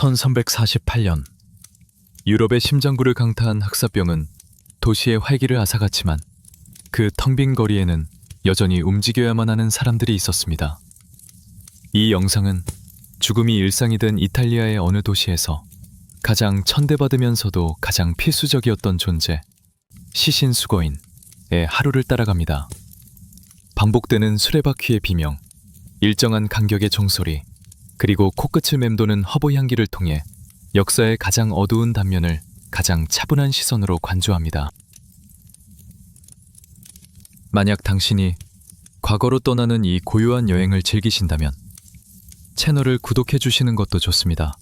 1348년 유럽의 심장부를 강타한 흑사병은 도시의 활기를 앗아갔지만 그 텅 빈 거리에는 여전히 움직여야만 하는 사람들이 있었습니다. 이 영상은 죽음이 일상이 된 이탈리아의 어느 도시에서 가장 천대받으면서도 가장 필수적이었던 존재, 시신수거인의 하루를 따라갑니다. 반복되는 수레바퀴의 비명, 일정한 간격의 종소리, 그리고 코끝을 맴도는 허브 향기를 통해 역사의 가장 어두운 단면을 가장 차분한 시선으로 관조합니다. 만약 당신이 과거로 떠나는 이 고요한 여행을 즐기신다면 채널을 구독해 주시는 것도 좋습니다.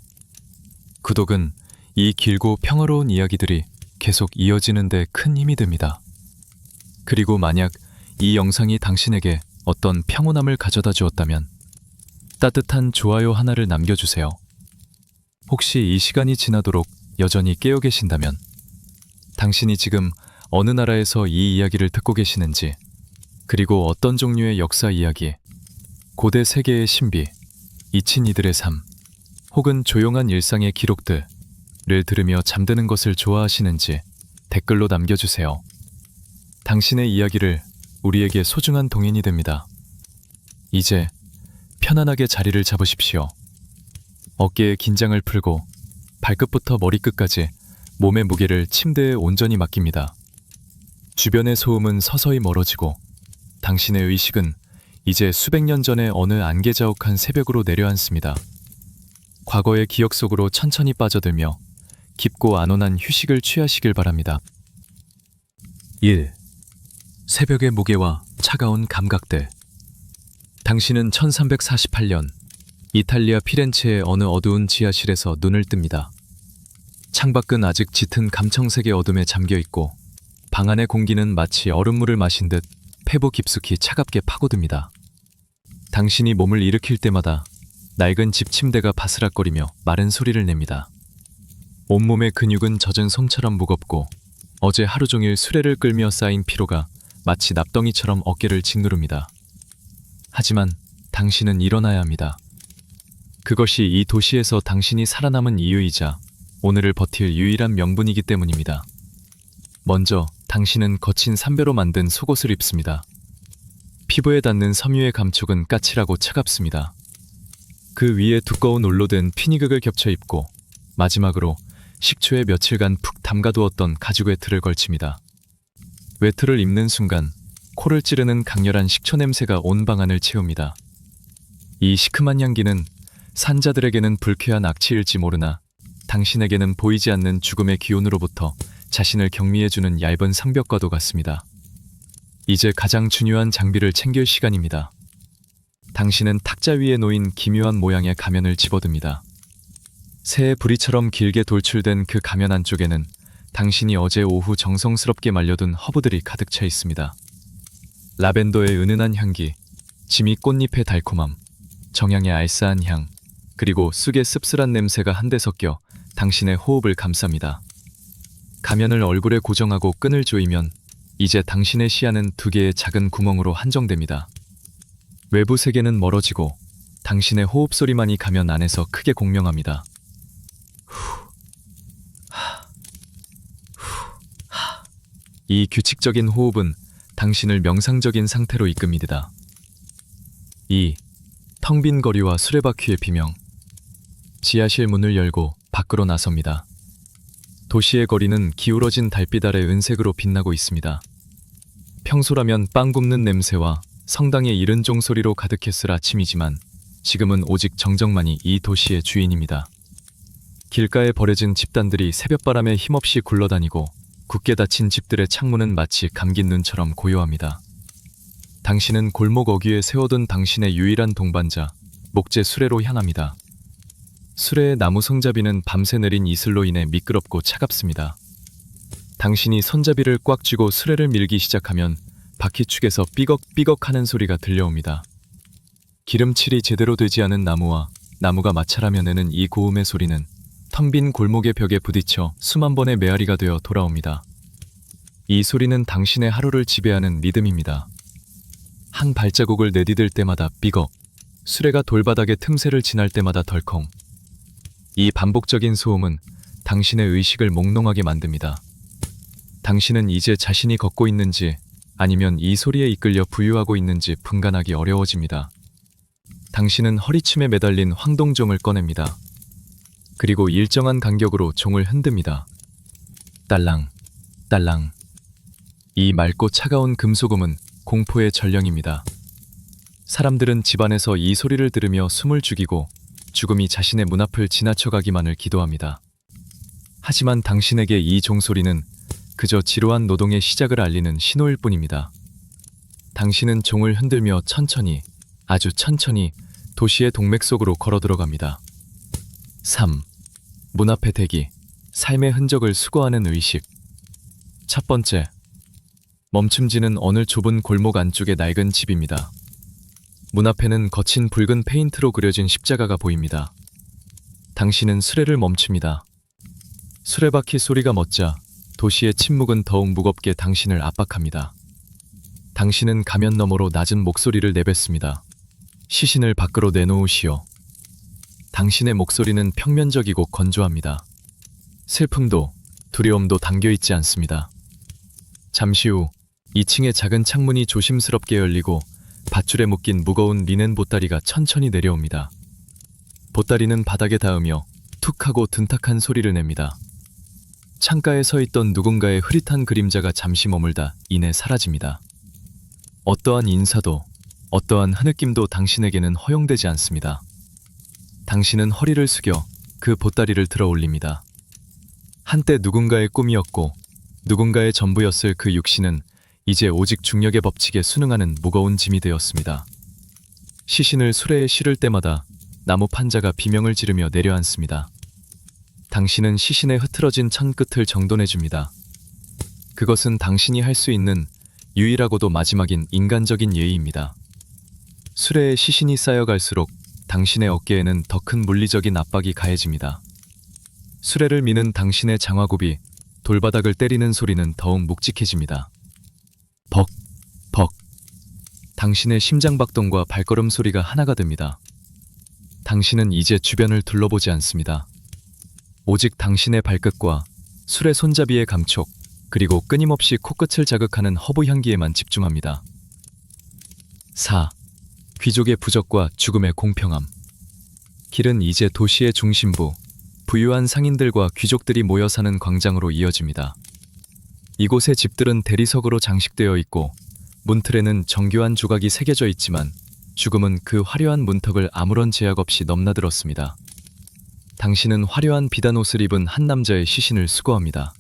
구독은 이 길고 평화로운 이야기들이 계속 이어지는 데 큰 힘이 됩니다. 그리고 만약 이 영상이 당신에게 어떤 평온함을 가져다 주었다면 따뜻한 좋아요 하나를 남겨주세요. 혹시 이 시간이 지나도록 여전히 깨어 계신다면 당신이 지금 어느 나라에서 이 이야기를 듣고 계시는지, 그리고 어떤 종류의 역사 이야기, 고대 세계의 신비, 잊힌 이들의 삶, 혹은 조용한 일상의 기록들을 들으며 잠드는 것을 좋아하시는지 댓글로 남겨주세요. 당신의 이야기를 우리에게 소중한 동인이 됩니다. 이제 편안하게 자리를 잡으십시오. 어깨의 긴장을 풀고 발끝부터 머리끝까지 몸의 무게를 침대에 온전히 맡깁니다. 주변의 소음은 서서히 멀어지고 당신의 의식은 이제 수백 년 전의 어느 안개자욱한 새벽으로 내려앉습니다. 과거의 기억 속으로 천천히 빠져들며 깊고 안온한 휴식을 취하시길 바랍니다. 1. 새벽의 무게와 차가운 감각들. 당신은 1348년 이탈리아 피렌체의 어느 어두운 지하실에서 눈을 뜹니다. 창밖은 아직 짙은 감청색의 어둠에 잠겨있고 방 안의 공기는 마치 얼음물을 마신 듯 폐부 깊숙이 차갑게 파고듭니다. 당신이 몸을 일으킬 때마다 낡은 집 침대가 바스락거리며 마른 소리를 냅니다. 온몸의 근육은 젖은 솜처럼 무겁고 어제 하루 종일 수레를 끌며 쌓인 피로가 마치 납덩이처럼 어깨를 짓누릅니다. 하지만 당신은 일어나야 합니다. 그것이 이 도시에서 당신이 살아남은 이유이자 오늘을 버틸 유일한 명분이기 때문입니다. 먼저 당신은 거친 삼배로 만든 속옷을 입습니다. 피부에 닿는 섬유의 감촉은 까칠하고 차갑습니다. 그 위에 두꺼운 올로 된 피니극을 겹쳐 입고 마지막으로 식초에 며칠간 푹 담가두었던 가죽 외투를 걸칩니다. 외투를 입는 순간 코를 찌르는 강렬한 식초 냄새가 온 방 안을 채웁니다. 이 시큼한 향기는 산자들에게는 불쾌한 악취일지 모르나 당신에게는 보이지 않는 죽음의 기운으로부터 자신을 격리해주는 얇은 상벽과도 같습니다. 이제 가장 중요한 장비를 챙길 시간입니다. 당신은 탁자 위에 놓인 기묘한 모양의 가면을 집어듭니다. 새의 부리처럼 길게 돌출된 그 가면 안쪽에는 당신이 어제 오후 정성스럽게 말려둔 허브들이 가득 차 있습니다. 라벤더의 은은한 향기, 지미 꽃잎의 달콤함, 정향의 알싸한 향, 그리고 쑥의 씁쓸한 냄새가 한데 섞여 당신의 호흡을 감쌉니다. 가면을 얼굴에 고정하고 끈을 조이면 이제 당신의 시야는 두 개의 작은 구멍으로 한정됩니다. 외부 세계는 멀어지고 당신의 호흡 소리만이 가면 안에서 크게 공명합니다. 이 규칙적인 호흡은 당신을 명상적인 상태로 이끕니다. 2. 텅 빈 거리와 수레바퀴의 비명. 지하실 문을 열고 밖으로 나섭니다. 도시의 거리는 기울어진 달빛 아래 은색으로 빛나고 있습니다. 평소라면 빵 굽는 냄새와 성당의 이른 종소리로 가득했을 아침이지만 지금은 오직 정적만이 이 도시의 주인입니다. 길가에 버려진 집단들이 새벽바람에 힘없이 굴러다니고 굳게 닫힌 집들의 창문은 마치 감긴 눈처럼 고요합니다. 당신은 골목 어귀에 세워둔 당신의 유일한 동반자, 목재 수레로 향합니다. 수레의 나무 손잡이는 밤새 내린 이슬로 인해 미끄럽고 차갑습니다. 당신이 손잡이를 꽉 쥐고 수레를 밀기 시작하면 바퀴축에서 삐걱삐걱 하는 소리가 들려옵니다. 기름칠이 제대로 되지 않은 나무와 나무가 마찰하며 내는 이 고음의 소리는 텅 빈 골목의 벽에 부딪혀 수만 번의 메아리가 되어 돌아옵니다. 이 소리는 당신의 하루를 지배하는 리듬입니다. 한 발자국을 내디딜 때마다 삐걱, 수레가 돌바닥의 틈새를 지날 때마다 덜컹. 이 반복적인 소음은 당신의 의식을 몽롱하게 만듭니다. 당신은 이제 자신이 걷고 있는지 아니면 이 소리에 이끌려 부유하고 있는지 분간하기 어려워집니다. 당신은 허리춤에 매달린 황동종을 꺼냅니다. 그리고 일정한 간격으로 종을 흔듭니다. 딸랑, 딸랑. 이 맑고 차가운 금소금은 공포의 전령입니다. 사람들은 집안에서 이 소리를 들으며 숨을 죽이고 죽음이 자신의 문 앞을 지나쳐가기만을 기도합니다. 하지만 당신에게 이 종소리는 그저 지루한 노동의 시작을 알리는 신호일 뿐입니다. 당신은 종을 흔들며 천천히, 아주 천천히 도시의 동맥 속으로 걸어 들어갑니다. 3. 문 앞의 대기, 삶의 흔적을 수거하는 의식. 첫 번째, 멈춤지는 어느 좁은 골목 안쪽의 낡은 집입니다. 문 앞에는 거친 붉은 페인트로 그려진 십자가가 보입니다. 당신은 수레를 멈춥니다. 수레바퀴 소리가 멎자 도시의 침묵은 더욱 무겁게 당신을 압박합니다. 당신은 가면 너머로 낮은 목소리를 내뱉습니다. 시신을 밖으로 내놓으시오. 당신의 목소리는 평면적이고 건조합니다. 슬픔도 두려움도 담겨있지 않습니다. 잠시 후 2층의 작은 창문이 조심스럽게 열리고 밧줄에 묶인 무거운 리넨 보따리가 천천히 내려옵니다. 보따리는 바닥에 닿으며 툭 하고 둔탁한 소리를 냅니다. 창가에 서 있던 누군가의 흐릿한 그림자가 잠시 머물다 이내 사라집니다. 어떠한 인사도, 어떠한 흐느낌도 당신에게는 허용되지 않습니다. 당신은 허리를 숙여 그 보따리를 들어 올립니다. 한때 누군가의 꿈이었고 누군가의 전부였을 그 육신은 이제 오직 중력의 법칙에 순응하는 무거운 짐이 되었습니다. 시신을 수레에 실을 때마다 나무 판자가 비명을 지르며 내려앉습니다. 당신은 시신의 흐트러진 천 끝을 정돈해줍니다. 그것은 당신이 할 수 있는 유일하고도 마지막인 인간적인 예의입니다. 수레에 시신이 쌓여갈수록 당신의 어깨에는 더 큰 물리적인 압박이 가해집니다. 수레를 미는 당신의 장화굽이 돌바닥을 때리는 소리는 더욱 묵직해집니다. 벅, 벅. 당신의 심장박동과 발걸음 소리가 하나가 됩니다. 당신은 이제 주변을 둘러보지 않습니다. 오직 당신의 발끝과 수레 손잡이의 감촉, 그리고 끊임없이 코끝을 자극하는 허브 향기에만 집중합니다. 4. 귀족의 부적과 죽음의 공평함. 길은 이제 도시의 중심부, 부유한 상인들과 귀족들이 모여 사는 광장으로 이어집니다. 이곳의 집들은 대리석으로 장식되어 있고 문틀에는 정교한 조각이 새겨져 있지만 죽음은 그 화려한 문턱을 아무런 제약 없이 넘나들었습니다. 당신은 화려한 비단 옷을 입은 한 남자의 시신을 수거합니다.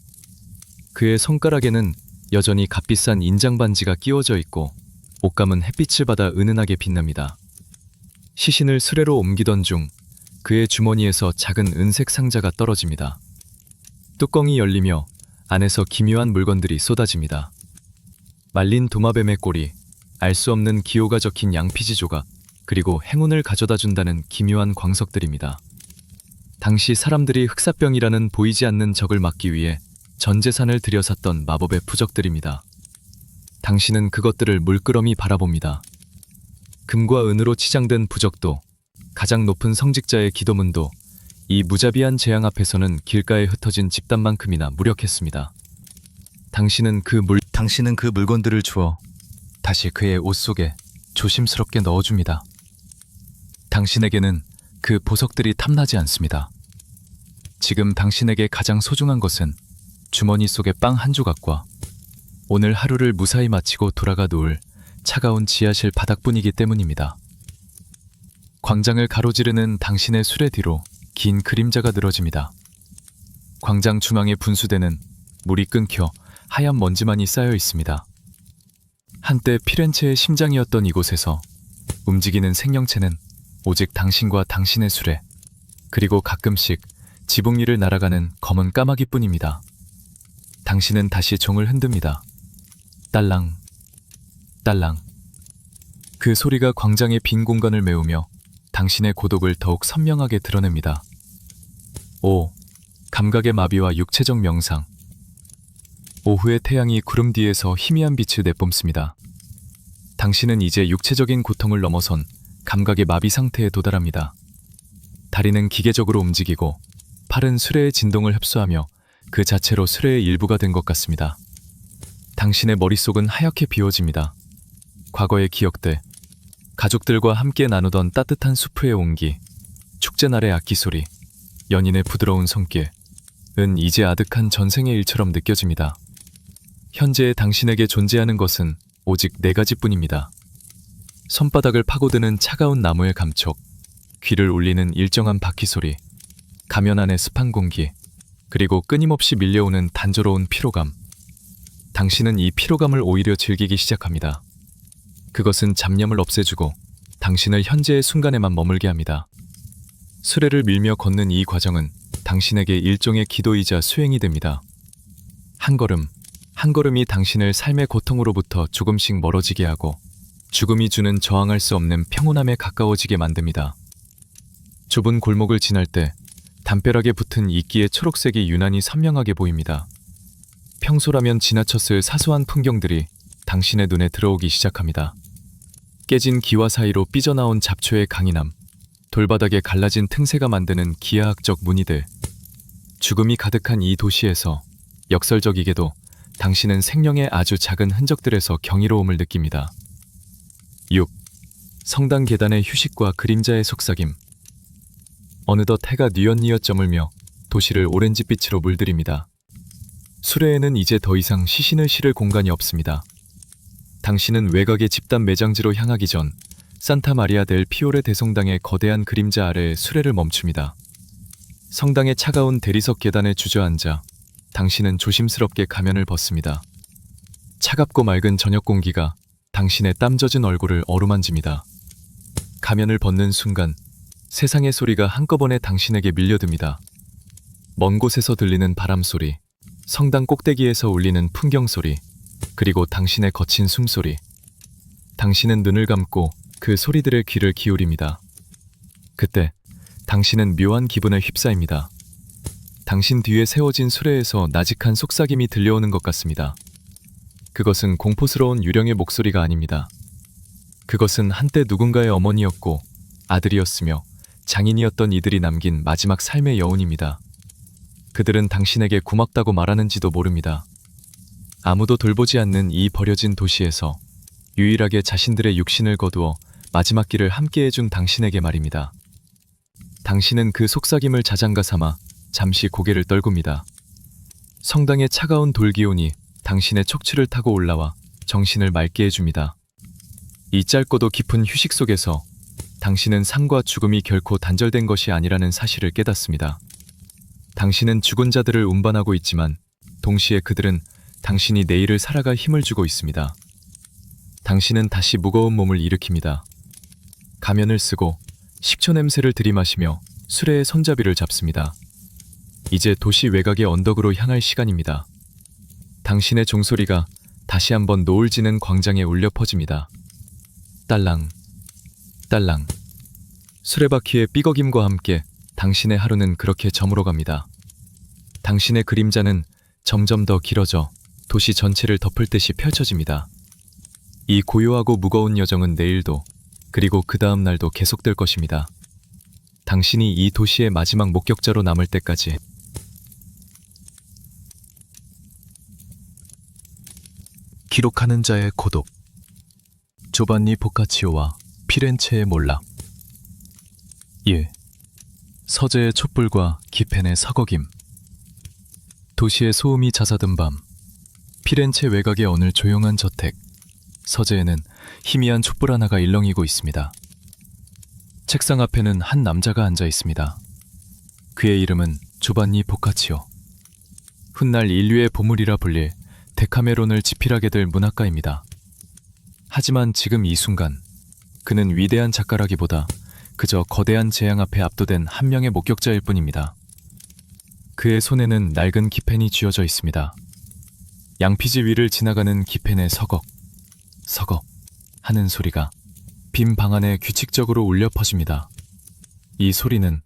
그의 손가락에는 여전히 값비싼 인장 반지가 끼워져 있고 옷감은 햇빛을 받아 은은하게 빛납니다. 시신을 수레로 옮기던 중 그의 주머니에서 작은 은색 상자가 떨어집니다. 뚜껑이 열리며 안에서 기묘한 물건들이 쏟아집니다. 말린 도마뱀의 꼬리, 알 수 없는 기호가 적힌 양피지 조각, 그리고 행운을 가져다 준다는 기묘한 광석들입니다. 당시 사람들이 흑사병이라는 보이지 않는 적을 막기 위해 전 재산을 들여샀던 마법의 부적들입니다. 당신은 그것들을 물끄러미 바라봅니다. 금과 은으로 치장된 부적도, 가장 높은 성직자의 기도문도 이 무자비한 재앙 앞에서는 길가에 흩어진 집단만큼이나 무력했습니다. 당신은 그 물건들을 주어 다시 그의 옷 속에 조심스럽게 넣어줍니다. 당신에게는 그 보석들이 탐나지 않습니다. 지금 당신에게 가장 소중한 것은 주머니 속의 빵 한 조각과 오늘 하루를 무사히 마치고 돌아가 누울 차가운 지하실 바닥뿐이기 때문입니다. 광장을 가로지르는 당신의 수레 뒤로 긴 그림자가 늘어집니다. 광장 중앙의 분수대는 물이 끊겨 하얀 먼지만이 쌓여 있습니다. 한때 피렌체의 심장이었던 이곳에서 움직이는 생명체는 오직 당신과 당신의 수레, 그리고 가끔씩 지붕 위를 날아가는 검은 까마귀뿐입니다. 당신은 다시 종을 흔듭니다. 딸랑, 딸랑. 그 소리가 광장의 빈 공간을 메우며 당신의 고독을 더욱 선명하게 드러냅니다. 5. 감각의 마비와 육체적 명상. 오후의 태양이 구름 뒤에서 희미한 빛을 내뿜습니다. 당신은 이제 육체적인 고통을 넘어선 감각의 마비 상태에 도달합니다. 다리는 기계적으로 움직이고 팔은 수레의 진동을 흡수하며 그 자체로 수레의 일부가 된 것 같습니다. 당신의 머릿속은 하얗게 비워집니다. 과거의 기억들, 가족들과 함께 나누던 따뜻한 수프의 온기, 축제날의 악기 소리, 연인의 부드러운 손길은 이제 아득한 전생의 일처럼 느껴집니다. 현재의 당신에게 존재하는 것은 오직 네 가지뿐입니다. 손바닥을 파고드는 차가운 나무의 감촉, 귀를 울리는 일정한 바퀴 소리, 가면 안의 습한 공기, 그리고 끊임없이 밀려오는 단조로운 피로감. 당신은 이 피로감을 오히려 즐기기 시작합니다. 그것은 잡념을 없애주고 당신을 현재의 순간에만 머물게 합니다. 수레를 밀며 걷는 이 과정은 당신에게 일종의 기도이자 수행이 됩니다. 한 걸음, 한 걸음이 당신을 삶의 고통으로부터 조금씩 멀어지게 하고 죽음이 주는 저항할 수 없는 평온함에 가까워지게 만듭니다. 좁은 골목을 지날 때 담벼락에 붙은 이끼의 초록색이 유난히 선명하게 보입니다. 평소라면 지나쳤을 사소한 풍경들이 당신의 눈에 들어오기 시작합니다. 깨진 기와 사이로 삐져나온 잡초의 강인함, 돌바닥에 갈라진 틈새가 만드는 기하학적 무늬들. 죽음이 가득한 이 도시에서 역설적이게도 당신은 생명의 아주 작은 흔적들에서 경이로움을 느낍니다. 6. 성당 계단의 휴식과 그림자의 속삭임. 어느덧 해가 뉘엿뉘엿 저물며 도시를 오렌지빛으로 물들입니다. 수레에는 이제 더 이상 시신을 실을 공간이 없습니다. 당신은 외곽의 집단 매장지로 향하기 전 산타 마리아 델 피오레 대성당의 거대한 그림자 아래에 수레를 멈춥니다. 성당의 차가운 대리석 계단에 주저앉아 당신은 조심스럽게 가면을 벗습니다. 차갑고 맑은 저녁 공기가 당신의 땀 젖은 얼굴을 어루만집니다. 가면을 벗는 순간 세상의 소리가 한꺼번에 당신에게 밀려듭니다. 먼 곳에서 들리는 바람 소리, 성당 꼭대기에서 울리는 풍경 소리, 그리고 당신의 거친 숨소리. 당신은 눈을 감고 그 소리들의 귀를 기울입니다. 그때 당신은 묘한 기분에 휩싸입니다. 당신 뒤에 세워진 수레에서 나직한 속삭임이 들려오는 것 같습니다. 그것은 공포스러운 유령의 목소리가 아닙니다. 그것은 한때 누군가의 어머니였고 아들이었으며 장인이었던 이들이 남긴 마지막 삶의 여운입니다. 그들은 당신에게 고맙다고 말하는지도 모릅니다. 아무도 돌보지 않는 이 버려진 도시에서 유일하게 자신들의 육신을 거두어 마지막 길을 함께 해준 당신에게 말입니다. 당신은 그 속삭임을 자장가 삼아 잠시 고개를 떨굽니다. 성당의 차가운 돌기온이 당신의 척추를 타고 올라와 정신을 맑게 해줍니다. 이 짧고도 깊은 휴식 속에서 당신은 삶과 죽음이 결코 단절된 것이 아니라는 사실을 깨닫습니다. 당신은 죽은 자들을 운반하고 있지만 동시에 그들은 당신이 내일을 살아갈 힘을 주고 있습니다. 당신은 다시 무거운 몸을 일으킵니다. 가면을 쓰고 식초 냄새를 들이마시며 수레의 손잡이를 잡습니다. 이제 도시 외곽의 언덕으로 향할 시간입니다. 당신의 종소리가 다시 한번 노을 지는 광장에 울려 퍼집니다. 딸랑, 딸랑. 수레바퀴의 삐걱임과 함께 당신의 하루는 그렇게 저물어갑니다. 당신의 그림자는 점점 더 길어져 도시 전체를 덮을 듯이 펼쳐집니다. 이 고요하고 무거운 여정은 내일도 그리고 그 다음 날도 계속될 것입니다. 당신이 이 도시의 마지막 목격자로 남을 때까지. 기록하는 자의 고독. 조반니 보카치오와 피렌체의 몰락. 1. 서재의 촛불과 기펜의 서거김. 도시의 소음이 잦아든 밤, 피렌체 외곽의 어느 조용한 저택, 서재에는 희미한 촛불 하나가 일렁이고 있습니다. 책상 앞에는 한 남자가 앉아 있습니다. 그의 이름은 조반니 보카치오. 훗날 인류의 보물이라 불릴 데카메론을 집필하게 될 문학가입니다. 하지만 지금 이 순간 그는 위대한 작가라기보다 그저 거대한 재앙 앞에 압도된 한 명의 목격자일 뿐입니다. 그의 손에는 낡은 기펜이 쥐어져 있습니다. 양피지 위를 지나가는 기펜의 서걱, 서걱 하는 소리가 빈 방 안에 규칙적으로 울려 퍼집니다. 이 소리는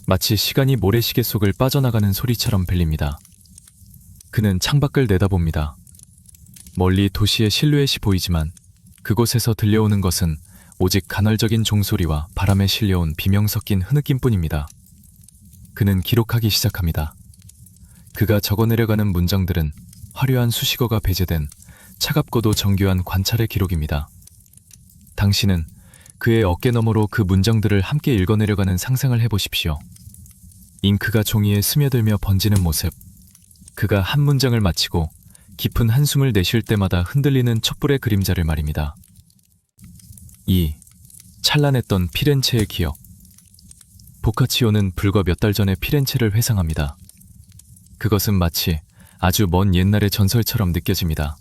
마치 시간이 모래시계 속을 빠져나가는 소리처럼 들립니다. 그는 창밖을 내다봅니다. 멀리 도시의 실루엣이 보이지만 그곳에서 들려오는 것은 오직 간헐적인 종소리와 바람에 실려온 비명 섞인 흐느낌뿐입니다. 그는 기록하기 시작합니다. 그가 적어내려가는 문장들은 화려한 수식어가 배제된 차갑고도 정교한 관찰의 기록입니다. 당신은 그의 어깨 너머로 그 문장들을 함께 읽어내려가는 상상을 해보십시오. 잉크가 종이에 스며들며 번지는 모습. 그가 한 문장을 마치고 깊은 한숨을 내쉴 때마다 흔들리는 촛불의 그림자를 말입니다. 2. 찬란했던 피렌체의 기억. 보카치오는 불과 몇 달 전에 피렌체를 회상합니다. 그것은 마치 아주 먼 옛날의 전설처럼 느껴집니다.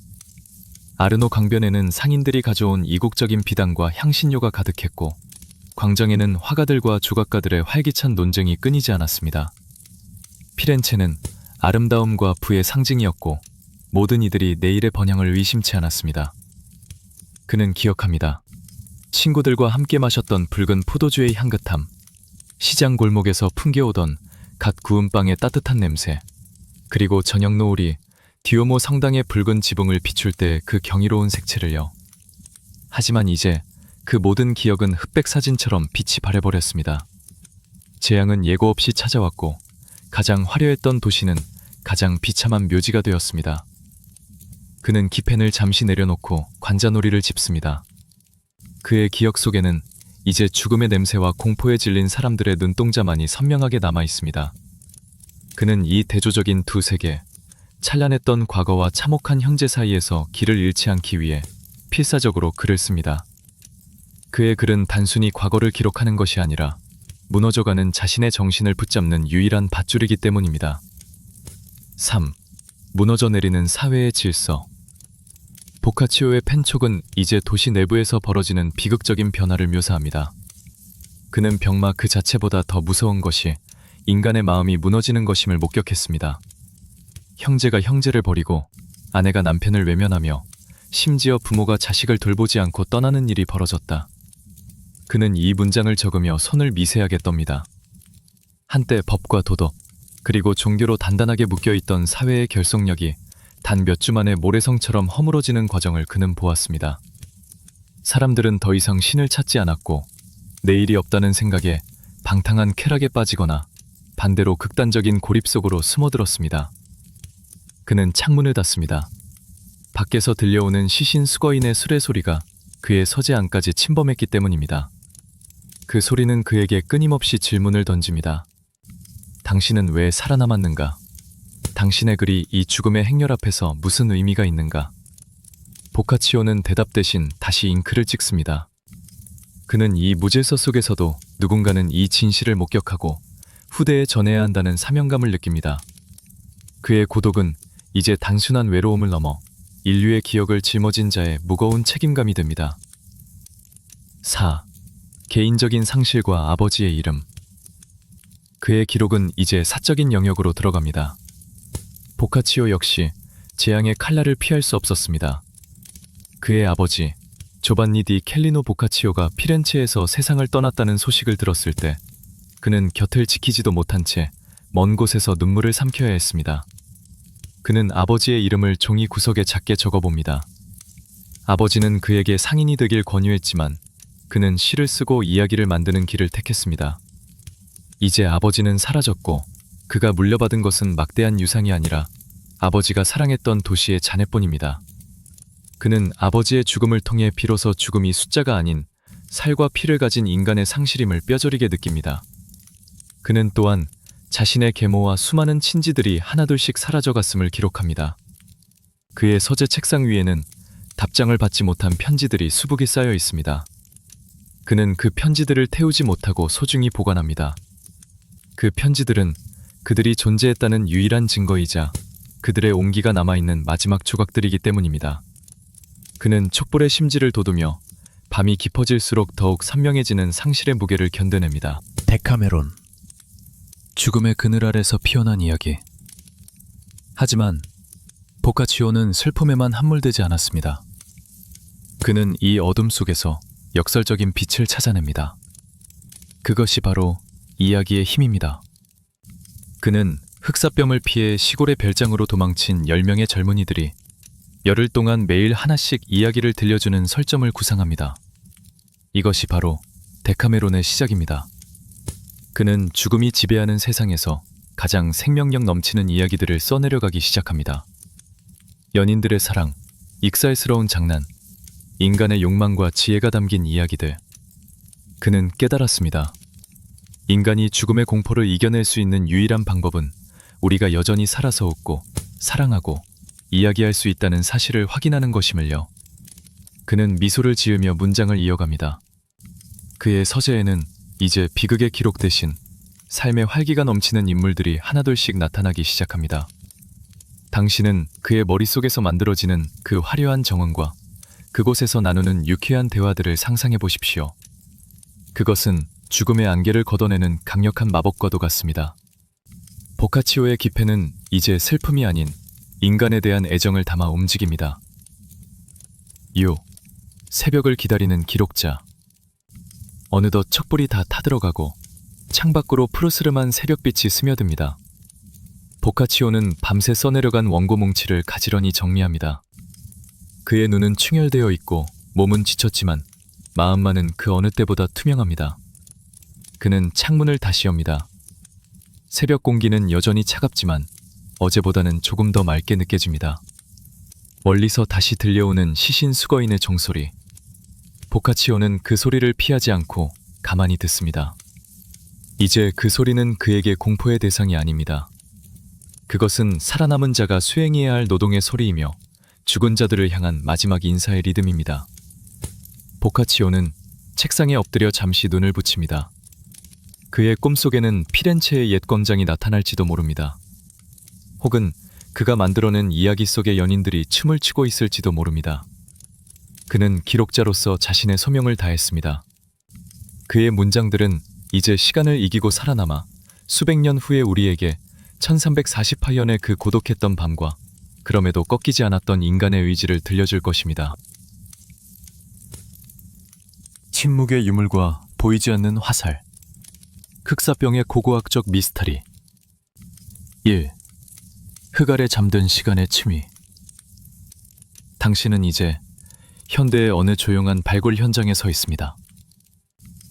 아르노 강변에는 상인들이 가져온 이국적인 비단과 향신료가 가득했고, 광장에는 화가들과 조각가들의 활기찬 논쟁이 끊이지 않았습니다. 피렌체는 아름다움과 부의 상징이었고, 모든 이들이 내일의 번향을 의심치 않았습니다. 그는 기억합니다. 친구들과 함께 마셨던 붉은 포도주의 향긋함, 시장 골목에서 풍겨오던 갓 구운 빵의 따뜻한 냄새, 그리고 저녁 노을이 디오모 성당의 붉은 지붕을 비출 때 그 경이로운 색채를요. 하지만 이제 그 모든 기억은 흑백 사진처럼 빛이 바래버렸습니다. 재앙은 예고 없이 찾아왔고, 가장 화려했던 도시는 가장 비참한 묘지가 되었습니다. 그는 기펜을 잠시 내려놓고 관자놀이를 짚습니다. 그의 기억 속에는 이제 죽음의 냄새와 공포에 질린 사람들의 눈동자만이 선명하게 남아 있습니다. 그는 이 대조적인 두 세계, 찬란했던 과거와 참혹한 현재 사이에서 길을 잃지 않기 위해 필사적으로 글을 씁니다. 그의 글은 단순히 과거를 기록하는 것이 아니라 무너져가는 자신의 정신을 붙잡는 유일한 밧줄이기 때문입니다. 3. 무너져 내리는 사회의 질서. 보카치오의 펜촉은 이제 도시 내부에서 벌어지는 비극적인 변화를 묘사합니다. 그는 병마 그 자체보다 더 무서운 것이 인간의 마음이 무너지는 것임을 목격했습니다. 형제가 형제를 버리고 아내가 남편을 외면하며 심지어 부모가 자식을 돌보지 않고 떠나는 일이 벌어졌다. 그는 이 문장을 적으며 손을 미세하게 떱니다. 한때 법과 도덕, 그리고 종교로 단단하게 묶여있던 사회의 결속력이 단 몇 주 만에 모래성처럼 허물어지는 과정을 그는 보았습니다. 사람들은 더 이상 신을 찾지 않았고, 내일이 없다는 생각에 방탕한 쾌락에 빠지거나 반대로 극단적인 고립 속으로 숨어들었습니다. 그는 창문을 닫습니다. 밖에서 들려오는 시신 수거인의 수레소리가 그의 서재 안까지 침범했기 때문입니다. 그 소리는 그에게 끊임없이 질문을 던집니다. 당신은 왜 살아남았는가? 당신의 글이 이 죽음의 행렬 앞에서 무슨 의미가 있는가? 보카치오는 대답 대신 다시 잉크를 찍습니다. 그는 이 무질서 속에서도 누군가는 이 진실을 목격하고 후대에 전해야 한다는 사명감을 느낍니다. 그의 고독은 이제 단순한 외로움을 넘어 인류의 기억을 짊어진 자의 무거운 책임감이 됩니다. 4. 개인적인 상실과 아버지의 이름. 그의 기록은 이제 사적인 영역으로 들어갑니다. 보카치오 역시 재앙의 칼날을 피할 수 없었습니다. 그의 아버지 조반니 디 켈리노 보카치오가 피렌체에서 세상을 떠났다는 소식을 들었을 때 그는 곁을 지키지도 못한 채 먼 곳에서 눈물을 삼켜야 했습니다. 그는 아버지의 이름을 종이 구석에 작게 적어봅니다. 아버지는 그에게 상인이 되길 권유했지만 그는 시를 쓰고 이야기를 만드는 길을 택했습니다. 이제 아버지는 사라졌고 그가 물려받은 것은 막대한 유산이 아니라 아버지가 사랑했던 도시의 잔해뿐입니다. 그는 아버지의 죽음을 통해 비로소 죽음이 숫자가 아닌 살과 피를 가진 인간의 상실임을 뼈저리게 느낍니다. 그는 또한 자신의 계모와 수많은 친지들이 하나둘씩 사라져갔음을 기록합니다. 그의 서재 책상 위에는 답장을 받지 못한 편지들이 수북이 쌓여 있습니다. 그는 그 편지들을 태우지 못하고 소중히 보관합니다. 그 편지들은 그들이 존재했다는 유일한 증거이자 그들의 온기가 남아있는 마지막 조각들이기 때문입니다. 그는 촛불의 심지를 돋우며 밤이 깊어질수록 더욱 선명해지는 상실의 무게를 견뎌냅니다. 데카메론. 죽음의 그늘 아래서 피어난 이야기. 하지만 보카치오는 슬픔에만 함몰되지 않았습니다. 그는 이 어둠 속에서 역설적인 빛을 찾아냅니다. 그것이 바로 이야기의 힘입니다. 그는 흑사병을 피해 시골의 별장으로 도망친 10명의 젊은이들이 열흘 동안 매일 하나씩 이야기를 들려주는 설점을 구상합니다. 이것이 바로 데카메론의 시작입니다. 그는 죽음이 지배하는 세상에서 가장 생명력 넘치는 이야기들을 써내려가기 시작합니다. 연인들의 사랑, 익살스러운 장난, 인간의 욕망과 지혜가 담긴 이야기들. 그는 깨달았습니다. 인간이 죽음의 공포를 이겨낼 수 있는 유일한 방법은 우리가 여전히 살아서 웃고 사랑하고 이야기할 수 있다는 사실을 확인하는 것임을요. 그는 미소를 지으며 문장을 이어갑니다. 그의 서재에는 이제 비극의 기록 대신 삶의 활기가 넘치는 인물들이 하나둘씩 나타나기 시작합니다. 당신은 그의 머릿속에서 만들어지는 그 화려한 정원과 그곳에서 나누는 유쾌한 대화들을 상상해 보십시오. 그것은 죽음의 안개를 걷어내는 강력한 마법과도 같습니다. 보카치오의 기패는 이제 슬픔이 아닌 인간에 대한 애정을 담아 움직입니다. 새벽을 기다리는 기록자. 어느덧 척불이 다 타들어가고 창밖으로 푸르스름한 새벽빛이 스며듭니다. 보카치오는 밤새 써내려간 원고 뭉치를 가지런히 정리합니다. 그의 눈은 충혈되어 있고 몸은 지쳤지만 마음만은 그 어느 때보다 투명합니다. 그는 창문을 다시 엽니다. 새벽 공기는 여전히 차갑지만 어제보다는 조금 더 맑게 느껴집니다. 멀리서 다시 들려오는 시신 수거인의 종소리. 보카치오는 그 소리를 피하지 않고 가만히 듣습니다. 이제 그 소리는 그에게 공포의 대상이 아닙니다. 그것은 살아남은 자가 수행해야 할 노동의 소리이며 죽은 자들을 향한 마지막 인사의 리듬입니다. 보카치오는 책상에 엎드려 잠시 눈을 붙입니다. 그의 꿈속에는 피렌체의 옛 광장이 나타날지도 모릅니다. 혹은 그가 만들어낸 이야기 속의 연인들이 춤을 추고 있을지도 모릅니다. 그는 기록자로서 자신의 소명을 다했습니다. 그의 문장들은 이제 시간을 이기고 살아남아 수백 년 후에 우리에게 1348년의 그 고독했던 밤과 그럼에도 꺾이지 않았던 인간의 의지를 들려줄 것입니다. 침묵의 유물과 보이지 않는 화살. 흑사병의 고고학적 미스터리. 1. 흙 아래 잠든 시간의 침위. 당신은 이제 현대의 어느 조용한 발굴 현장에 서 있습니다.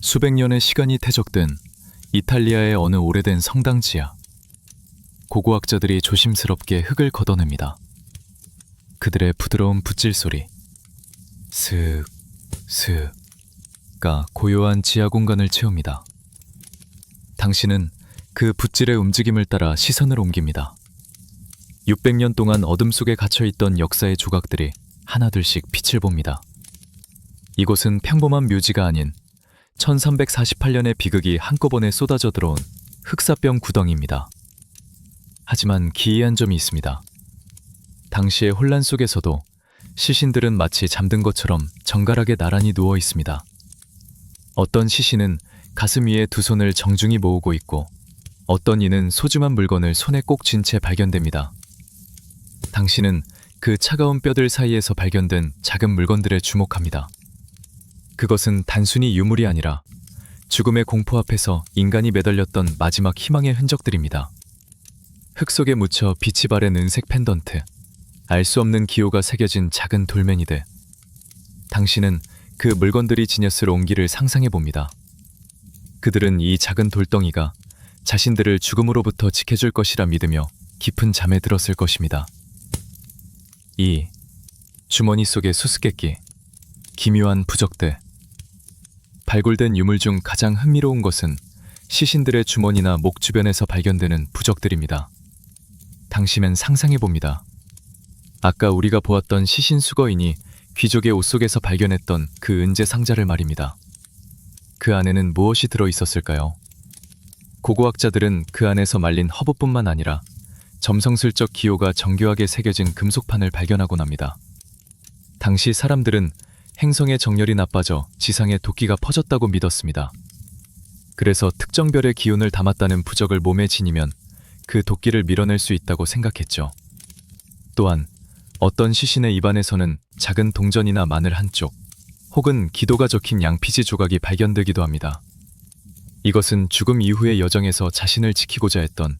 수백 년의 시간이 퇴적된 이탈리아의 어느 오래된 성당 지하. 고고학자들이 조심스럽게 흙을 걷어냅니다. 그들의 부드러운 붓질 소리. 슥, 슥가 고요한 지하 공간을 채웁니다. 당신은 그 붓질의 움직임을 따라 시선을 옮깁니다. 600년 동안 어둠 속에 갇혀있던 역사의 조각들이 하나둘씩 빛을 봅니다. 이곳은 평범한 묘지가 아닌 1348년의 비극이 한꺼번에 쏟아져 들어온 흑사병 구덩이입니다. 하지만 기이한 점이 있습니다. 당시의 혼란 속에서도 시신들은 마치 잠든 것처럼 정갈하게 나란히 누워 있습니다. 어떤 시신은 가슴 위에 두 손을 정중히 모으고 있고 어떤 이는 소중한 물건을 손에 꼭 쥔 채 발견됩니다. 당신은 그 차가운 뼈들 사이에서 발견된 작은 물건들에 주목합니다. 그것은 단순히 유물이 아니라 죽음의 공포 앞에서 인간이 매달렸던 마지막 희망의 흔적들입니다. 흙 속에 묻혀 빛이 바랜 은색 펜던트, 알 수 없는 기호가 새겨진 작은 돌멩이들. 당신은 그 물건들이 지녔을 온기를 상상해 봅니다. 그들은 이 작은 돌덩이가 자신들을 죽음으로부터 지켜줄 것이라 믿으며 깊은 잠에 들었을 것입니다. 2. 주머니 속의 수수께끼. 기묘한 부적들. 발굴된 유물 중 가장 흥미로운 것은 시신들의 주머니나 목 주변에서 발견되는 부적들입니다. 당신은 상상해 봅니다. 아까 우리가 보았던 시신 수거인이 귀족의 옷 속에서 발견했던 그 은제 상자를 말입니다. 그 안에는 무엇이 들어 있었을까요? 고고학자들은 그 안에서 말린 허브뿐만 아니라 점성술적 기호가 정교하게 새겨진 금속판을 발견하곤 합니다. 당시 사람들은 행성의 정열이 나빠져 지상에 도끼가 퍼졌다고 믿었습니다. 그래서 특정 별의 기운을 담았다는 부적을 몸에 지니면 그 도끼를 밀어낼 수 있다고 생각했죠. 또한 어떤 시신의 입안에서는 작은 동전이나 마늘 한쪽, 혹은 기도가 적힌 양피지 조각이 발견되기도 합니다. 이것은 죽음 이후의 여정에서 자신을 지키고자 했던,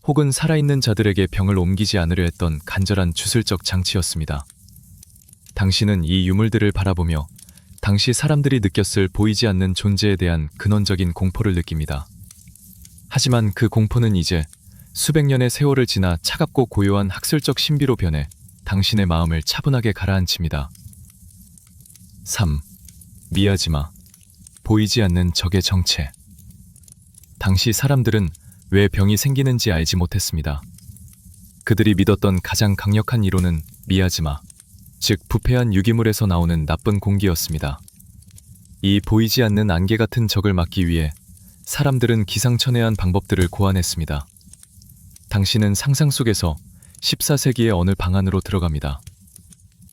혹은 살아있는 자들에게 병을 옮기지 않으려 했던 간절한 주술적 장치였습니다. 당신은 이 유물들을 바라보며 당시 사람들이 느꼈을 보이지 않는 존재에 대한 근원적인 공포를 느낍니다. 하지만 그 공포는 이제 수백 년의 세월을 지나 차갑고 고요한 학술적 신비로 변해 당신의 마음을 차분하게 가라앉힙니다. 3. 미야지마. 보이지 않는 적의 정체. 당시 사람들은 왜 병이 생기는지 알지 못했습니다. 그들이 믿었던 가장 강력한 이론은 미야지마, 즉 부패한 유기물에서 나오는 나쁜 공기였습니다. 이 보이지 않는 안개 같은 적을 막기 위해 사람들은 기상천외한 방법들을 고안했습니다. 당신은 상상 속에서 14세기의 어느 방 안으로 들어갑니다.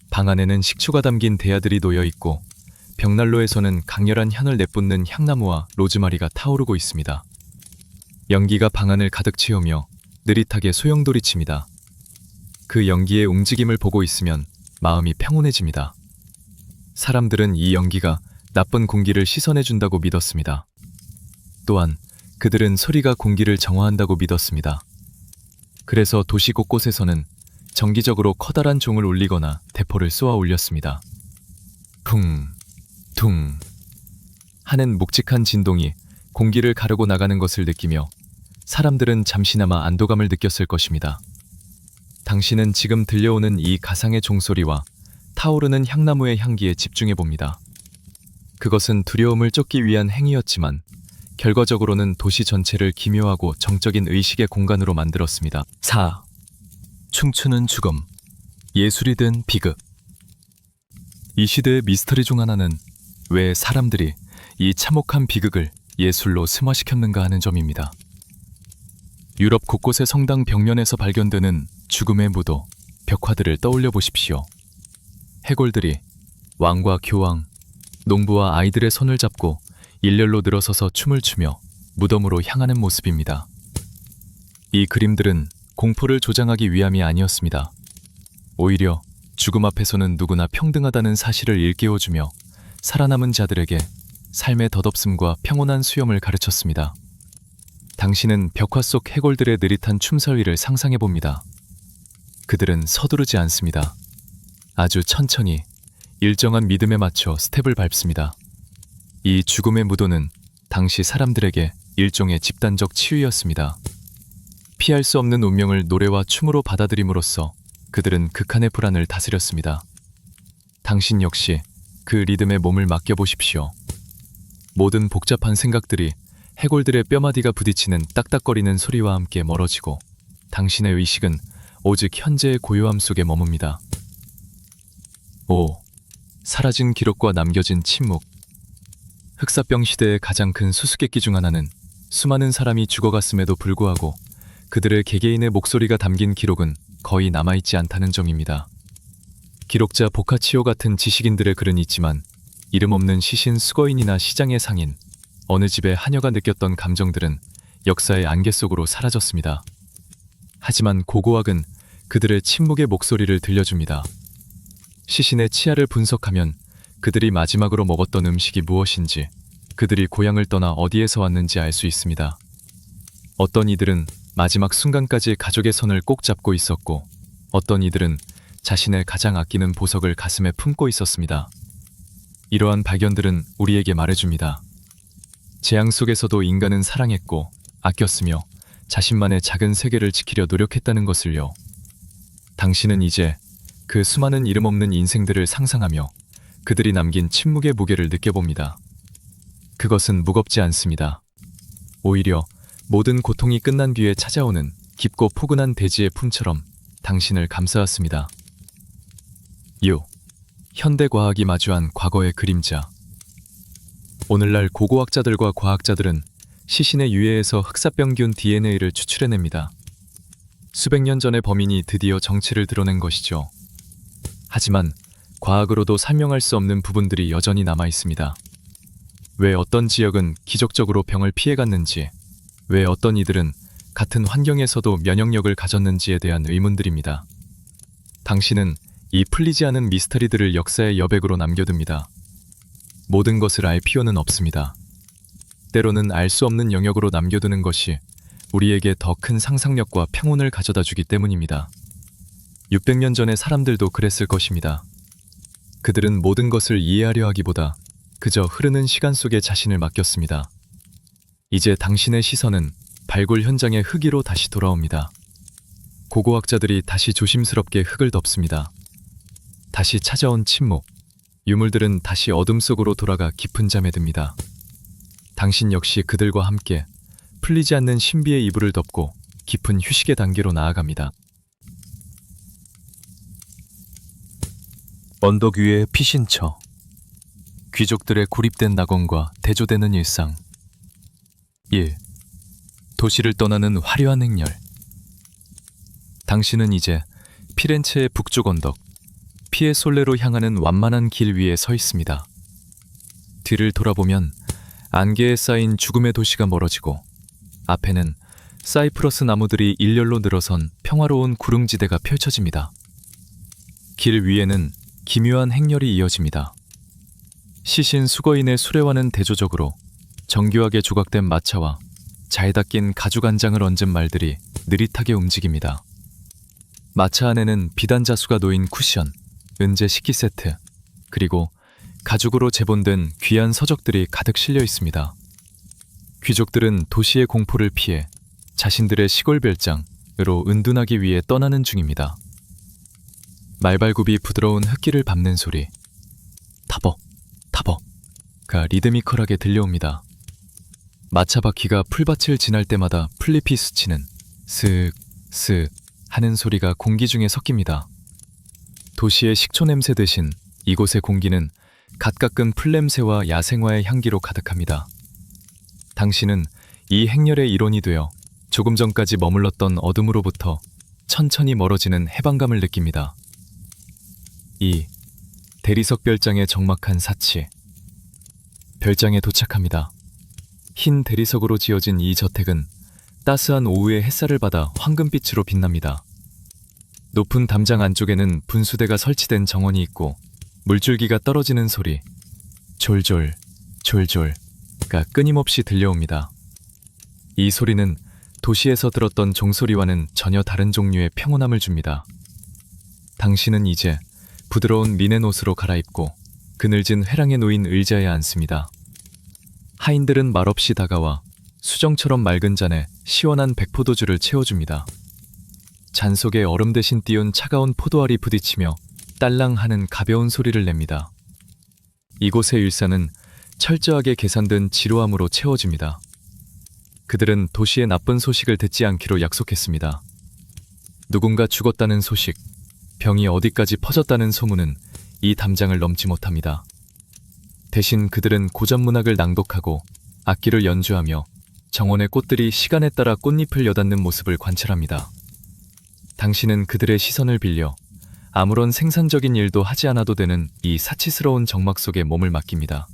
방 안에는 식초가 담긴 대야들이 놓여 있고 벽난로에서는 강렬한 향을 내뿜는 향나무와 로즈마리가 타오르고 있습니다. 연기가 방 안을 가득 채우며 느릿하게 소용돌이칩니다. 그 연기의 움직임을 보고 있으면 마음이 평온해집니다. 사람들은 이 연기가 나쁜 공기를 씻어내준다고 믿었습니다. 또한 그들은 소리가 공기를 정화한다고 믿었습니다. 그래서 도시 곳곳에서는 정기적으로 커다란 종을 울리거나 대포를 쏘아 올렸습니다. 퉁, 퉁 하는 묵직한 진동이 공기를 가르고 나가는 것을 느끼며 사람들은 잠시나마 안도감을 느꼈을 것입니다. 당신은 지금 들려오는 이 가상의 종소리와 타오르는 향나무의 향기에 집중해 봅니다. 그것은 두려움을 쫓기 위한 행위였지만 결과적으로는 도시 전체를 기묘하고 정적인 의식의 공간으로 만들었습니다. 4. 춤추는 죽음. 예술이 된 비극. 이 시대의 미스터리 중 하나는 왜 사람들이 이 참혹한 비극을 예술로 승화시켰는가 하는 점입니다. 유럽 곳곳의 성당 벽면에서 발견되는 죽음의 무도, 벽화들을 떠올려 보십시오. 해골들이 왕과 교황, 농부와 아이들의 손을 잡고 일렬로 늘어서서 춤을 추며 무덤으로 향하는 모습입니다. 이 그림들은 공포를 조장하기 위함이 아니었습니다. 오히려 죽음 앞에서는 누구나 평등하다는 사실을 일깨워주며 살아남은 자들에게 삶의 덧없음과 평온한 수염을 가르쳤습니다. 당신은 벽화 속 해골들의 느릿한 춤사위를 상상해 봅니다. 그들은 서두르지 않습니다. 아주 천천히 일정한 리듬에 맞춰 스텝을 밟습니다. 이 죽음의 무도는 당시 사람들에게 일종의 집단적 치유였습니다. 피할 수 없는 운명을 노래와 춤으로 받아들임으로써 그들은 극한의 불안을 다스렸습니다. 당신 역시 그 리듬에 몸을 맡겨보십시오. 모든 복잡한 생각들이 해골들의 뼈마디가 부딪히는 딱딱거리는 소리와 함께 멀어지고 당신의 의식은 오직 현재의 고요함 속에 머뭅니다. 5. 사라진 기록과 남겨진 침묵. 흑사병 시대의 가장 큰 수수께끼 중 하나는 수많은 사람이 죽어갔음에도 불구하고 그들의 개개인의 목소리가 담긴 기록은 거의 남아있지 않다는 점입니다. 기록자 보카치오 같은 지식인들의 글은 있지만 이름 없는 시신 수거인이나 시장의 상인, 어느 집의 하녀가 느꼈던 감정들은 역사의 안개 속으로 사라졌습니다. 하지만 고고학은 그들의 침묵의 목소리를 들려줍니다. 시신의 치아를 분석하면 그들이 마지막으로 먹었던 음식이 무엇인지, 그들이 고향을 떠나 어디에서 왔는지 알 수 있습니다. 어떤 이들은 마지막 순간까지 가족의 손을 꼭 잡고 있었고, 어떤 이들은 자신의 가장 아끼는 보석을 가슴에 품고 있었습니다. 이러한 발견들은 우리에게 말해줍니다. 재앙 속에서도 인간은 사랑했고 아꼈으며 자신만의 작은 세계를 지키려 노력했다는 것을요. 당신은 이제 그 수많은 이름 없는 인생들을 상상하며 그들이 남긴 침묵의 무게를 느껴봅니다. 그것은 무겁지 않습니다. 오히려 모든 고통이 끝난 뒤에 찾아오는 깊고 포근한 대지의 품처럼 당신을 감싸왔습니다. 6. 현대과학이 마주한 과거의 그림자. 오늘날 고고학자들과 과학자들은 시신의 유해에서 흑사병균 DNA를 추출해냅니다. 수백 년 전의 범인이 드디어 정체를 드러낸 것이죠. 하지만 과학으로도 설명할 수 없는 부분들이 여전히 남아 있습니다. 왜 어떤 지역은 기적적으로 병을 피해갔는지, 왜 어떤 이들은 같은 환경에서도 면역력을 가졌는지에 대한 의문들입니다. 당신은 이 풀리지 않은 미스터리들을 역사의 여백으로 남겨둡니다. 모든 것을 알 필요는 없습니다. 때로는 알 수 없는 영역으로 남겨두는 것이 우리에게 더 큰 상상력과 평온을 가져다 주기 때문입니다. 600년 전의 사람들도 그랬을 것입니다. 그들은 모든 것을 이해하려 하기보다 그저 흐르는 시간 속에 자신을 맡겼습니다. 이제 당신의 시선은 발굴 현장의 흙위로 다시 돌아옵니다. 고고학자들이 다시 조심스럽게 흙을 덮습니다. 다시 찾아온 침묵, 유물들은 다시 어둠 속으로 돌아가 깊은 잠에 듭니다. 당신 역시 그들과 함께 풀리지 않는 신비의 이불을 덮고 깊은 휴식의 단계로 나아갑니다. 언덕 위의 피신처, 귀족들의 고립된 낙원과 대조되는 일상. 1. 도시를 떠나는 화려한 행렬. 당신은 이제 피렌체의 북쪽 언덕, 피에솔레로 향하는 완만한 길 위에 서 있습니다. 뒤를 돌아보면 안개에 쌓인 죽음의 도시가 멀어지고 앞에는 사이프러스 나무들이 일렬로 늘어선 평화로운 구릉지대가 펼쳐집니다. 길 위에는 기묘한 행렬이 이어집니다. 시신 수거인의 수레와는 대조적으로 정교하게 조각된 마차와 잘 닦인 가죽 안장을 얹은 말들이 느릿하게 움직입니다. 마차 안에는 비단자수가 놓인 쿠션, 은재 식기 세트, 그리고 가죽으로 제본된 귀한 서적들이 가득 실려 있습니다. 귀족들은 도시의 공포를 피해 자신들의 시골 별장으로 은둔하기 위해 떠나는 중입니다. 말발굽이 부드러운 흙길을 밟는 소리, 타벅, 타벅가 리드미컬하게 들려옵니다. 마차 바퀴가 풀밭을 지날 때마다 풀잎이 스치는 쓱, 쓱 하는 소리가 공기 중에 섞입니다. 도시의 식초 냄새 대신 이곳의 공기는 갓 깎은 풀냄새와 야생화의 향기로 가득합니다. 당신은 이 행렬의 일원이 되어 조금 전까지 머물렀던 어둠으로부터 천천히 멀어지는 해방감을 느낍니다. 2. 대리석 별장의 적막한 사치. 별장에 도착합니다. 흰 대리석으로 지어진 이 저택은 따스한 오후의 햇살을 받아 황금빛으로 빛납니다. 높은 담장 안쪽에는 분수대가 설치된 정원이 있고 물줄기가 떨어지는 소리, 졸졸, 졸졸가 끊임없이 들려옵니다. 이 소리는 도시에서 들었던 종소리와는 전혀 다른 종류의 평온함을 줍니다. 당신은 이제 부드러운 리넨 옷으로 갈아입고 그늘진 회랑에 놓인 의자에 앉습니다. 하인들은 말없이 다가와 수정처럼 맑은 잔에 시원한 백포도주를 채워줍니다. 잔 속에 얼음 대신 띄운 차가운 포도알이 부딪히며 딸랑하는 가벼운 소리를 냅니다. 이곳의 일상은 철저하게 계산된 지루함으로 채워집니다. 그들은 도시의 나쁜 소식을 듣지 않기로 약속했습니다. 누군가 죽었다는 소식, 병이 어디까지 퍼졌다는 소문은 이 담장을 넘지 못합니다. 대신 그들은 고전 문학을 낭독하고 악기를 연주하며 정원의 꽃들이 시간에 따라 꽃잎을 여닫는 모습을 관찰합니다. 당신은 그들의 시선을 빌려 아무런 생산적인 일도 하지 않아도 되는 이 사치스러운 정막 속에 몸을 맡깁니다.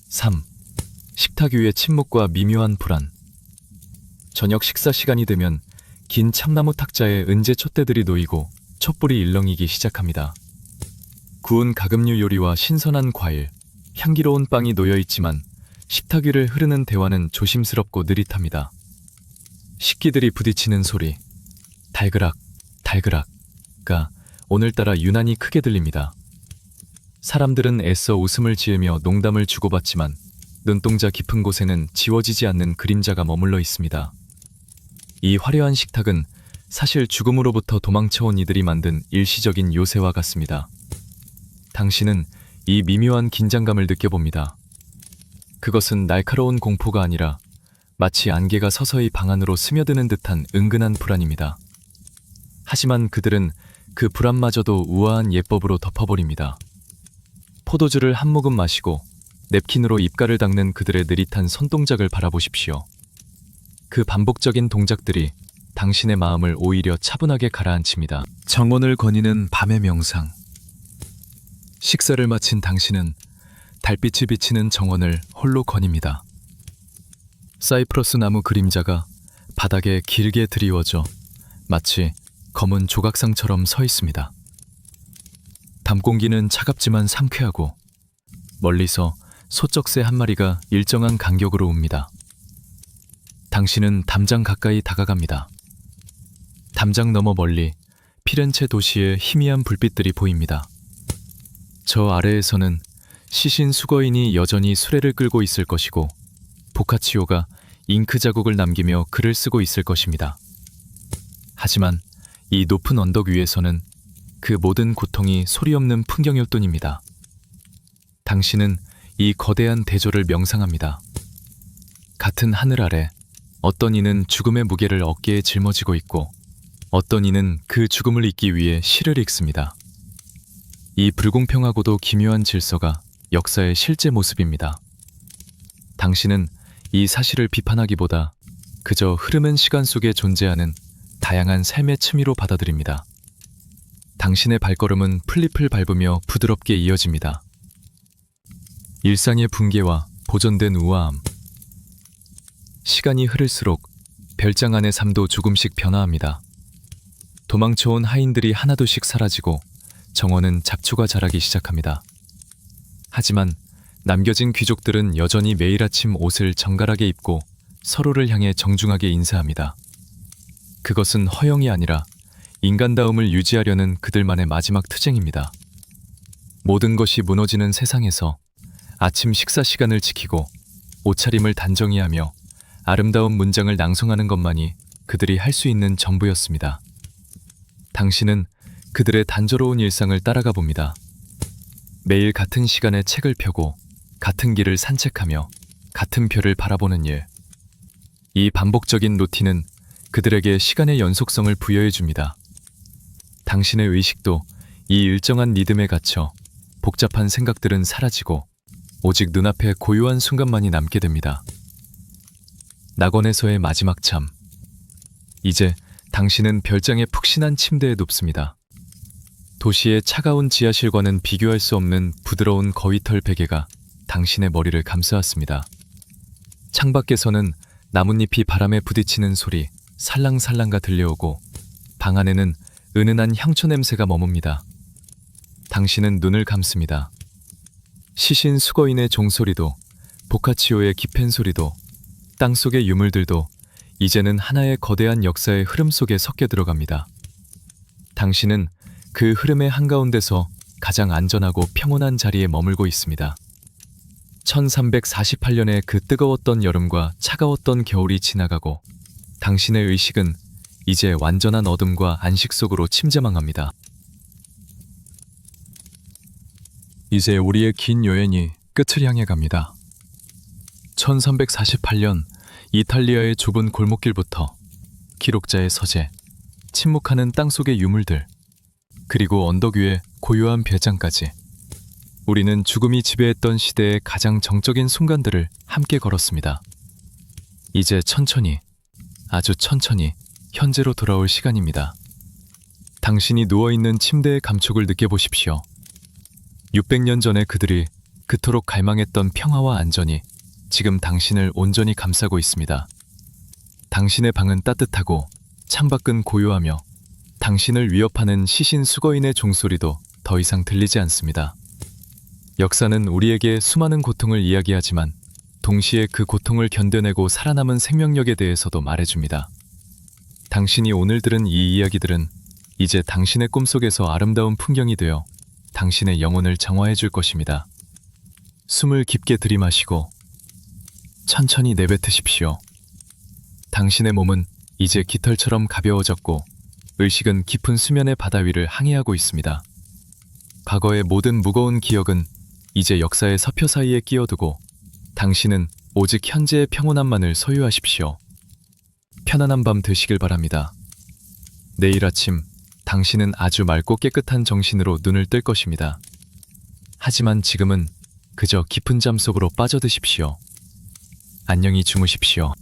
3. 식탁 위의 침묵과 미묘한 불안. 저녁 식사 시간이 되면 긴 참나무 탁자에 은재 촛대들이 놓이고 촛불이 일렁이기 시작합니다. 구운 가금류 요리와 신선한 과일, 향기로운 빵이 놓여 있지만 식탁 위를 흐르는 대화는 조심스럽고 느릿합니다. 식기들이 부딪히는 소리, 달그락, 달그락가 오늘따라 유난히 크게 들립니다. 사람들은 애써 웃음을 지으며 농담을 주고받지만 눈동자 깊은 곳에는 지워지지 않는 그림자가 머물러 있습니다. 이 화려한 식탁은 사실 죽음으로부터 도망쳐온 이들이 만든 일시적인 요새와 같습니다. 당신은 이 미묘한 긴장감을 느껴봅니다. 그것은 날카로운 공포가 아니라 마치 안개가 서서히 방 안으로 스며드는 듯한 은근한 불안입니다. 하지만 그들은 그 불안마저도 우아한 예법으로 덮어버립니다. 포도주를 한 모금 마시고 냅킨으로 입가를 닦는 그들의 느릿한 손동작을 바라보십시오. 그 반복적인 동작들이 당신의 마음을 오히려 차분하게 가라앉힙니다. 정원을 거니는 밤의 명상. 식사를 마친 당신은 달빛이 비치는 정원을 홀로 거닙니다. 사이프러스 나무 그림자가 바닥에 길게 드리워져 마치 검은 조각상처럼 서 있습니다. 담 공기는 차갑지만 상쾌하고 멀리서 소쩍새 한 마리가 일정한 간격으로 웁니다. 당신은 담장 가까이 다가갑니다. 담장 너머 멀리 피렌체 도시의 희미한 불빛들이 보입니다. 저 아래에서는 시신 수거인이 여전히 수레를 끌고 있을 것이고 보카치오가 잉크 자국을 남기며 글을 쓰고 있을 것입니다. 하지만 이 높은 언덕 위에서는 그 모든 고통이 소리 없는 풍경일 뿐입니다. 당신은 이 거대한 대조를 명상합니다. 같은 하늘 아래 어떤 이는 죽음의 무게를 어깨에 짊어지고 있고 어떤 이는 그 죽음을 잊기 위해 시를 읽습니다. 이 불공평하고도 기묘한 질서가 역사의 실제 모습입니다. 당신은 이 사실을 비판하기보다 그저 흐르는 시간 속에 존재하는 다양한 삶의 층위로 받아들입니다. 당신의 발걸음은 풀잎을 밟으며 부드럽게 이어집니다. 일상의 붕괴와 보존된 우아함. 시간이 흐를수록 별장 안의 삶도 조금씩 변화합니다. 도망쳐온 하인들이 하나둘씩 사라지고 정원은 잡초가 자라기 시작합니다. 하지만 남겨진 귀족들은 여전히 매일 아침 옷을 정갈하게 입고 서로를 향해 정중하게 인사합니다. 그것은 허영이 아니라 인간다움을 유지하려는 그들만의 마지막 투쟁입니다. 모든 것이 무너지는 세상에서 아침 식사 시간을 지키고 옷차림을 단정히 하며 아름다운 문장을 낭송하는 것만이 그들이 할 수 있는 전부였습니다. 당신은 그들의 단조로운 일상을 따라가 봅니다. 매일 같은 시간에 책을 펴고 같은 길을 산책하며 같은 별을 바라보는 일. 이 반복적인 루틴은 그들에게 시간의 연속성을 부여해 줍니다. 당신의 의식도 이 일정한 리듬에 갇혀 복잡한 생각들은 사라지고 오직 눈앞에 고요한 순간만이 남게 됩니다. 낙원에서의 마지막 잠. 이제 당신은 별장의 푹신한 침대에 눕습니다. 도시의 차가운 지하실과는 비교할 수 없는 부드러운 거위털 베개가 당신의 머리를 감싸왔습니다. 창밖에서는 나뭇잎이 바람에 부딪히는 소리 살랑살랑가 들려오고 방 안에는 은은한 향초 냄새가 머뭅니다. 당신은 눈을 감습니다. 시신 수거인의 종소리도 보카치오의 기펜 소리도 땅속의 유물들도 이제는 하나의 거대한 역사의 흐름 속에 섞여 들어갑니다. 당신은 그 흐름의 한가운데서 가장 안전하고 평온한 자리에 머물고 있습니다. 1348년의 그 뜨거웠던 여름과 차가웠던 겨울이 지나가고 당신의 의식은 이제 완전한 어둠과 안식 속으로 침잠망합니다. 이제 우리의 긴 여행이 끝을 향해 갑니다. 1348년 이탈리아의 좁은 골목길부터 기록자의 서재, 침묵하는 땅속의 유물들, 그리고 언덕 위의 고요한 별장까지 우리는 죽음이 지배했던 시대의 가장 정적인 순간들을 함께 걸었습니다. 이제 천천히, 아주 천천히 현재로 돌아올 시간입니다. 당신이 누워있는 침대의 감촉을 느껴보십시오. 600년 전에 그들이 그토록 갈망했던 평화와 안전이 지금 당신을 온전히 감싸고 있습니다. 당신의 방은 따뜻하고 창밖은 고요하며 당신을 위협하는 시신 수거인의 종소리도 더 이상 들리지 않습니다. 역사는 우리에게 수많은 고통을 이야기하지만 동시에 그 고통을 견뎌내고 살아남은 생명력에 대해서도 말해줍니다. 당신이 오늘 들은 이 이야기들은 이제 당신의 꿈속에서 아름다운 풍경이 되어 당신의 영혼을 정화해 줄 것입니다. 숨을 깊게 들이마시고 천천히 내뱉으십시오. 당신의 몸은 이제 깃털처럼 가벼워졌고 의식은 깊은 수면의 바다 위를 항해하고 있습니다. 과거의 모든 무거운 기억은 이제 역사의 서표 사이에 끼어두고 당신은 오직 현재의 평온함만을 소유하십시오. 편안한 밤 되시길 바랍니다. 내일 아침 당신은 아주 맑고 깨끗한 정신으로 눈을 뜰 것입니다. 하지만 지금은 그저 깊은 잠 속으로 빠져드십시오. 안녕히 주무십시오.